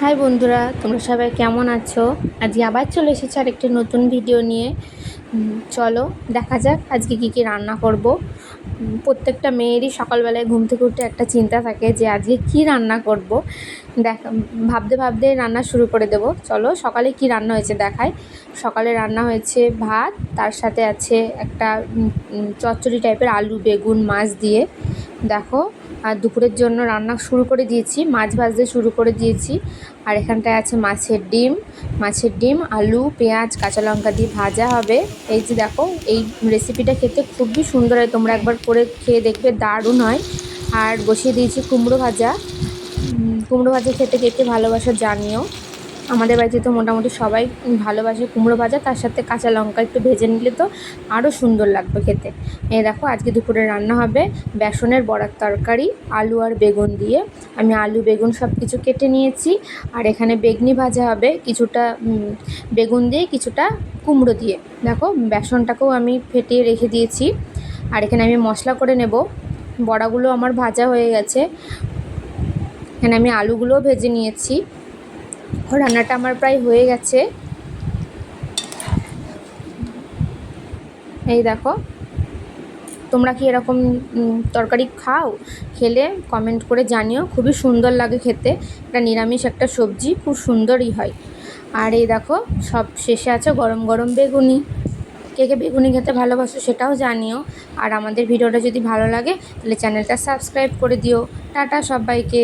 High বন্ধুরা, তোমরা সবাই কেমন আছো? আজকে আবার চলে এসেছি আর একটি নতুন ভিডিও নিয়ে। চলো দেখা যাক আজকে কি রান্না করব। প্রত্যেকটা মেয়েরই সকালবেলায় ঘুম থেকে উঠে একটা চিন্তা থাকে যে আজকে কি রান্না করব। ভাবতে ভাবতে রান্না শুরু করে দেব। চলো সকালে কি রান্না হয়েছে দেখাই। সকালে রান্না হয়েছে ভাত, তার সাথে আছে একটা চচ্চড়ি টাইপের আলু বেগুন মাছ দিয়ে। দেখো, আর দুপুরের জন্য রান্না শুরু করে দিয়েছি, মাছ ভাজতে শুরু করে দিয়েছি। আর এখানটায় আছে মাছের ডিম আলু পেঁয়াজ কাঁচা লঙ্কা দিয়ে ভাজা হবে। এই যে দেখো, এই রেসিপিটা খেতে খুবই সুন্দর হয়, তোমরা একবার করে খেয়ে দেখবে, দারুণ হয়। আর বসিয়ে দিয়েছি কুমড়ো ভাজা খেতে কে কে ভালোবাসো জানিও। আমাদের বাড়িতে তো মোটামুটি সবাই ভালোবাসে কুমড়ো ভাজা, তার সাথে কাঁচা লঙ্কা একটু ভেজে নিলে তো আরও সুন্দর লাগবে খেতে। এই দেখো, আজকে দুপুরে রান্না হবে বেসনের বড়ার তরকারি আলু আর বেগুন দিয়ে। আমি আলু বেগুন সব কিছু কেটে নিয়েছি। আর এখানে বেগনি ভাজা হবে, কিছুটা বেগুন দিয়ে কিছুটা কুমড়ো দিয়ে। দেখো, বেসনটাকেও আমি ফেটিয়ে রেখে দিয়েছি। আর এখানে আমি মশলা করে নেব। বড়াগুলো আমার ভাজা হয়ে গেছে, এখানে আমি আলুগুলোও ভেজে নিয়েছি। রান্নাটা আমার প্রায় হয়ে গেছে। এই দেখো, তোমরা কি এরকম তরকারি খাও? খেলে কমেন্ট করে জানিও, খুবই সুন্দর লাগে খেতে। এটা নিরামিষ একটা সবজি, খুব সুন্দরই হয়। আর এই দেখো, সব শেষে আছে গরম গরম বেগুনি। কে কে বেগুনি খেতে ভালোবাসো সেটাও জানিও। আর আমাদের ভিডিওটা যদি ভালো লাগে তাহলে চ্যানেলটা সাবস্ক্রাইব করে দিও। টাটা সবাইকে।